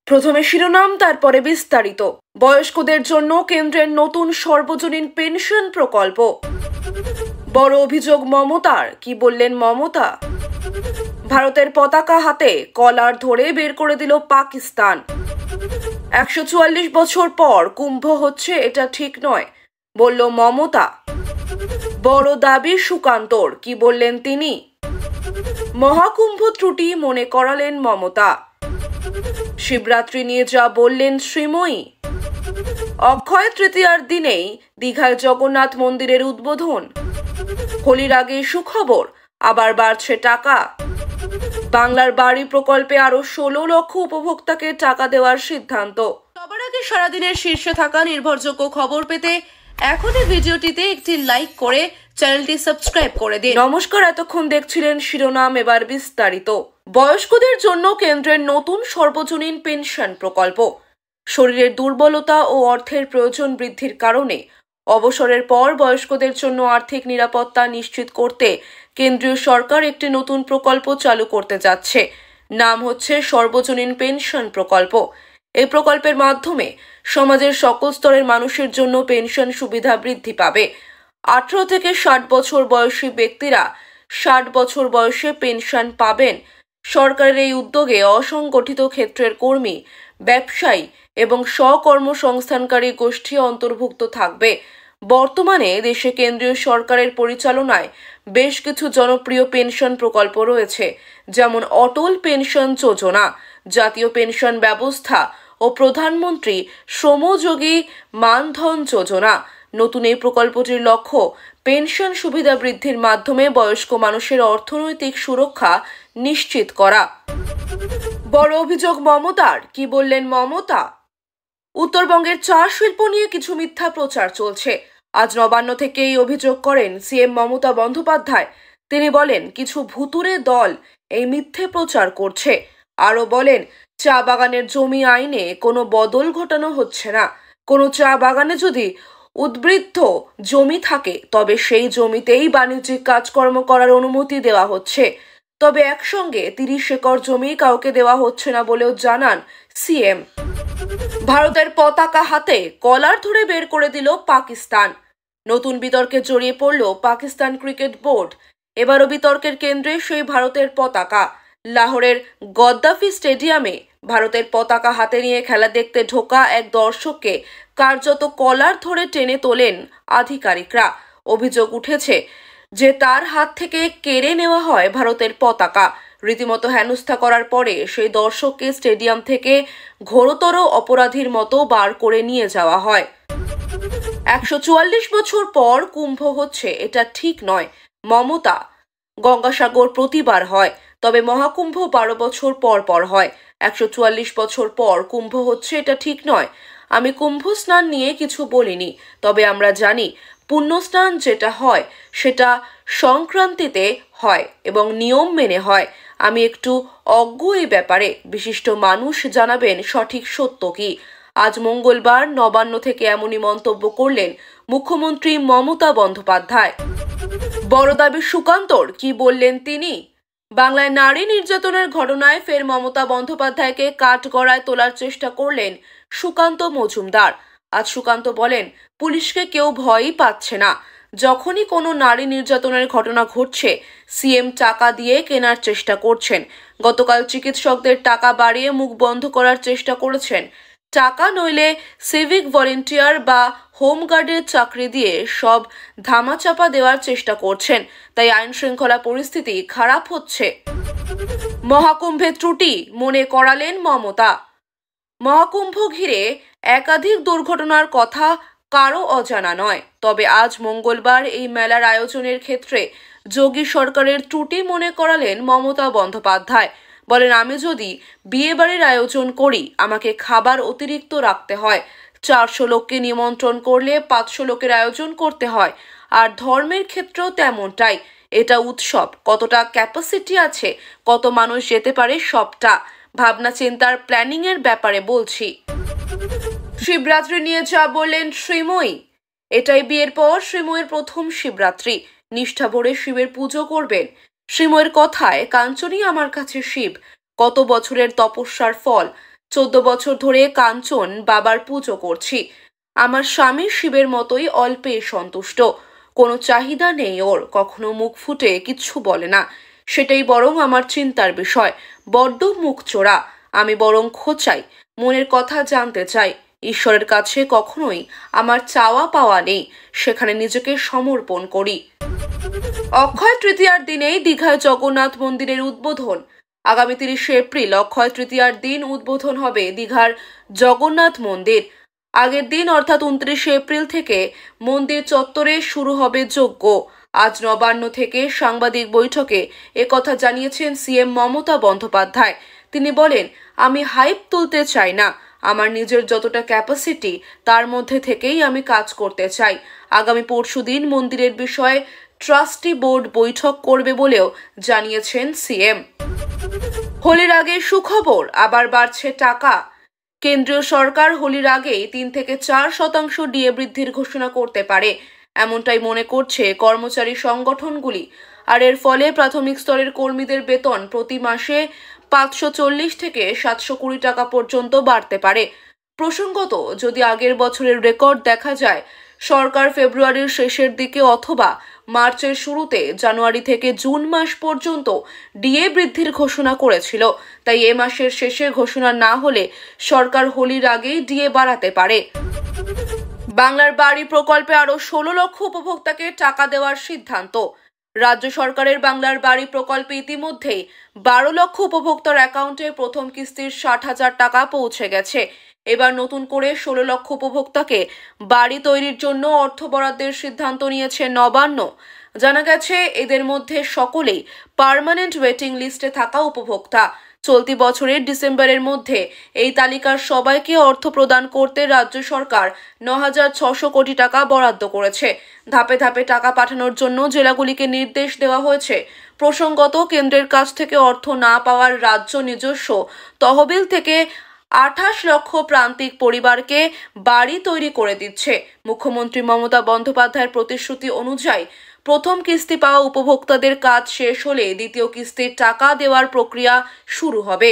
প্রথমে শিরোনাম, তারপরে বিস্তারিত। বয়স্কদের জন্য কেন্দ্রের নতুন সর্বজনীন পেনশন প্রকল্প। বড় অভিযোগ মমতার, কি বললেন মমতা? ভারতের পতাকা হাতে কলার ধরে বের করে দিল পাকিস্তান। 144 বছর পর কুম্ভ হচ্ছে, এটা ঠিক নয়, বলল মমতা। বড় দাবি সুকান্তর, কি বললেন তিনি? মহাকুম্ভ ত্রুটি মনে করালেন মমতা। শিবরাত্রি নিয়ে যা বললেন শ্রীময়ী। অক্ষয় তৃতীয়ার দিনেই দীঘায় জগন্নাথ মন্দিরের উদ্বোধন। হোলির আগে সুখবর, আবার বাড়ছে টাকা। বাংলার বাড়ি প্রকল্পে আরো 16 লক্ষ উপভোক্তাকে টাকা দেওয়ার সিদ্ধান্ত। সবার আগে সারাদিনের শীর্ষে থাকা নির্ভরযোগ্য খবর পেতে এখনই ভিডিওটিতে একটি লাইক করে চ্যানেলটি সাবস্ক্রাইব করে দিন। নমস্কার, এতক্ষণ দেখছিলেন শিরোনাম, এবার বিস্তারিত। বয়স্কদের জন্য কেন্দ্রের নতুন সর্বজনীন পেনশন প্রকল্প। শরীরের দুর্বলতা ও অর্থের প্রয়োজন বৃদ্ধির কারণে অবসরের পর বয়স্কদের জন্য আর্থিক নিরাপত্তা নিশ্চিত করতে কেন্দ্রীয় সরকার একটি নতুন প্রকল্প চালু করতে যাচ্ছে। নাম হচ্ছে সর্বজনীন পেনশন প্রকল্প। এই প্রকল্পের মাধ্যমে সমাজের সকল স্তরের মানুষের জন্য পেনশন সুবিধা বৃদ্ধি পাবে। 18 থেকে 60 বছর বয়সী ব্যক্তিরা 60 বছর বয়সে পেনশন পাবেন। সরকারের এই উদ্যোগে অসংগঠিত ক্ষেত্রের কর্মী, ব্যবসায়ী এবং স্বকর্মসংস্থানকারী গোষ্ঠী অন্তর্ভুক্ত থাকবে। বর্তমানে দেশে কেন্দ্রীয় সরকারের পরিচালনায় বেশ কিছু জনপ্রিয় পেনশন প্রকল্প রয়েছে, যেমন অটল পেনশন যোজনা, জাতীয় পেনশন ব্যবস্থা ও প্রধানমন্ত্রী শ্রমযোগী মানধন যোজনা। নতুন এই প্রকল্পটির লক্ষ্য পেনশন সুবিধা বৃদ্ধির মাধ্যমে বয়স্ক মানুষের অর্থনৈতিক সুরক্ষা নিশ্চিত করা। বড় অভিযোগ মমতার, কি বললেন মমতা? উত্তরবঙ্গের চা শিল্প নিয়ে কিছু মিথ্যা প্রচার চলছে। আজ নবান্ন থেকে এই অভিযোগ করেন সিএম মমতা বন্দ্যোপাধ্যায়। তিনি বলেন, কিছু ভুতুড়ে দল এই মিথ্যে প্রচার করছে। আরও বলেন, চা বাগানের জমি আইনে কোনো বদল ঘটানো হচ্ছে না। কোনো চা বাগানে যদি উদ্বৃত্ত জমি থাকে তবে সেই জমিতেই বাণিজ্যিক কাজকর্ম করার অনুমতি দেওয়া হচ্ছে। তবে একসঙ্গে 30 একর জমি কাউকে দেওয়া হচ্ছে না বলেও জানান সিএম। ভারতের পতাকা হাতে কলার ধরে বের করে দিল পাকিস্তান। নতুন বিতর্কে জড়িয়ে পড়ল পাকিস্তান ক্রিকেট বোর্ড। এবারও বিতর্কের কেন্দ্রে সেই ভারতের পতাকা। লাহোরের গদ্দাফি স্টেডিয়ামে ভারতের পতাকা হাতে নিয়ে খেলা দেখতে ঢোকা এক দর্শককে কার্যত কলার ধরে টেনে তোলেন আধিকারিকরা। অভিযোগ উঠেছে যে তার হাত থেকে কেড়ে নেওয়া হয় ভারতের পতাকা। রীতিমতো হেনস্থা করার পরে সেই দর্শককে স্টেডিয়াম থেকে ঘোরতর অপরাধীর মতো বার করে নিয়ে যাওয়া হয়। 144 বছর পর কুম্ভ হচ্ছে, এটা ঠিক নয়, মমতা। গঙ্গাসাগর প্রতিবার হয়, তবে মহাকুম্ভ 12 বছর পর পর হয়। 144 বছর পর কুম্ভ হচ্ছে, এটা ঠিক নয়। আমি কুম্ভ স্নান নিয়ে কিছু বলিনি, তবে আমরা জানি পুণ্য স্নান যেটা হয় সেটা সংক্রান্তিতে হয় এবং নিয়ম মেনে হয়। আমি একটু অজ্ঞ এই ব্যাপারে, বিশিষ্ট মানুষ জানাবেন সঠিক সত্য কি। আজ মঙ্গলবার নবান্ন থেকে এমনই মন্তব্য করলেন মুখ্যমন্ত্রী মমতা বন্দ্যোপাধ্যায়। বড় দাবি সুকান্তর, কি বললেন তিনি? বাংলায় নারী নির্যাতনের ঘটনায় ফের মমতা বন্দ্যোপাধ্যায়কে কাঠগড়ায় তোলার চেষ্টা করলেন সুকান্ত মজুমদার। আজ সুকান্ত বলেন, পুলিশকে কেউ ভয়ই পাচ্ছে না। যখনই কোনো নারী নির্যাতনের ঘটনা ঘটছে, সিএম টাকা দিয়ে কেনার চেষ্টা করছেন। গতকাল চিকিৎসকদের টাকা বাড়িয়ে মুখ বন্ধ করার চেষ্টা করেছেন। টাকা নইলে সিভিক ভলেন্টিয়ার বা হোমগার্ডের চাকরি দিয়ে সব ধামাচাপা দেওয়ার চেষ্টা করছেন। তাই আইন শৃঙ্খলা পরিস্থিতি খারাপ হচ্ছে। মহাকুম্ভের ত্রুটি মনে করালেন মমতা। মহাকুম্ভ ঘিরে একাধিক দুর্ঘটনার কথা কারো অজানা নয়। তবে আজ মঙ্গলবার এই মেলার আয়োজনের ক্ষেত্রে যোগী সরকারের ত্রুটি মনে করালেন মমতা বন্দ্যোপাধ্যায়। বলেন, আমি যদি বিয়ে বাড়ির আয়োজন করি, আমাকে খাবার অতিরিক্ত রাখতে হয়। 400 লোককে নিমন্ত্রণ করলে 500 লোকের আয়োজন করতে হয়। আর ধর্মের ক্ষেত্রেও তেমনটাই। এটা উৎসব, কতটা ক্যাপাসিটি আছে, কত মানুষ যেতে পারে, সবটা ভাবনা চিন্তার প্ল্যানিং এর ব্যাপারে বলছি। শিবরাত্রি নিয়ে যা বললেন শ্রীময়ী। এটাই বিয়ের পর শ্রীময়ের প্রথম শিবরাত্রি। নিষ্ঠা ভরে শিবের পুজো করবেন। শ্রীময়ের কথায়, কাঞ্চনই আমার কাছে শিব, কত বছরের তপস্যার ফল। 14 বছর ধরে কাঞ্চন বাবার পুজো করছি। আমার স্বামী শিবের মতোই অল্পে সন্তুষ্ট, কোনো চাহিদা নেই ওর, কখনো মুখ ফুটে কিচ্ছু বলে না, সেটাই বরং আমার চিন্তার বিষয়। বড্ড মুখ চোরা, আমি বরং খোঁচাই, মনের কথা জানতে চাই। ঈশ্বরের কাছে কখনোই আমার চাওয়া পাওয়া নেই, সেখানে নিজেকে সমর্পণ করি। অক্ষয় তৃতীয়ার দিনেই দীঘায় জগন্নাথ মন্দিরের উদ্বোধন। আগামী 30শে এপ্রিল অক্ষয় তৃতীয়ার দিন উদ্বোধন হবে দীঘার জগন্নাথ মন্দির। আগের দিন অর্থাৎ 29শে এপ্রিল থেকে মন্দির চত্বরে শুরু হবে যজ্ঞ। আজ নবান্ন থেকে সাংবাদিক বৈঠকে একথা জানিয়েছেন সিএম মমতা বন্দ্যোপাধ্যায়। তিনি বলেন, আমি হাইপ তুলতে চাই না, আমার নিজের যতটা ক্যাপাসিটি তার মধ্যে থেকেই আমি কাজ করতে চাই। আগামী পরশুদিন মন্দিরের বিষয়ে ট্রাস্টি বোর্ড বৈঠক করবে বলেও জানিয়েছেন সিএম। হোলির আগে সুখবর, আবার বাড়ছে টাকা। কেন্দ্রীয় সরকার হোলির আগেই 3 থেকে 4% ডিএ বৃদ্ধির ঘোষণা করতে পারে, এমনটাই মনে করছে কর্মচারী সংগঠনগুলি। আর এর ফলে প্রাথমিক স্তরের কর্মীদের বেতন প্রতি মাসে 540 থেকে 720 টাকা পর্যন্ত বাড়তে পারে। প্রসঙ্গত, যদি আগের বছরের রেকর্ড দেখা যায়, সরকার ফেব্রুয়ারির শেষের দিকে অথবা মার্চের শুরুতে জানুয়ারি থেকে জুন মাস পর্যন্ত ডিএ বৃদ্ধির ঘোষণা করেছিল। তাই এ মাসের শেষে ঘোষণা না হলে সরকার হোলির আগেই ডিএ বাড়াতে পারে। বাংলার বাড়ি প্রকল্পে আরো 16 লক্ষ উপভোক্তাকে টাকা দেওয়ার সিদ্ধান্ত। রাজ্য সরকারের বাংলার বাড়ি প্রকল্পে ইতিমধ্যেই 12 লক্ষ উপভোক্তার অ্যাকাউন্টে প্রথম কিস্তির 60,000 টাকা পৌঁছে গেছে। এবার নতুন করে 16 লক্ষ উপভোক্তাকে বাড়ি তৈরির জন্য অর্থ বরাদ্দের সিদ্ধান্ত নিয়েছে নবান্ন। জানা গেছে, এদের মধ্যে সকলেই পার্মানেন্ট ওয়েটিং লিস্টে থাকা উপভোক্তা। চলতি বছরের ডিসেম্বরের মধ্যে এই তালিকার সবাইকে অর্থ প্রদান করতে রাজ্য সরকার 9,600 কোটি টাকা বরাদ্দ করেছে। ধাপে ধাপে টাকা পাঠানোর জন্য জেলাগুলিকে নির্দেশ দেওয়া হয়েছে। প্রসঙ্গত, কেন্দ্রের কাছ থেকে অর্থ না পাওয়ার রাজ্য নিজস্ব তহবিল থেকে 28 লক্ষ প্রান্তিক পরিবারকে বাড়ি তৈরি করে দিচ্ছে। মুখ্যমন্ত্রী মমতা বন্দ্যোপাধ্যায়ের প্রতিশ্রুতি অনুযায়ী প্রথম কিস্তি পাওয়া উপভোক্তাদের কাজ শেষ হলে দ্বিতীয় কিস্তির টাকা দেওয়ার প্রক্রিয়া শুরু হবে।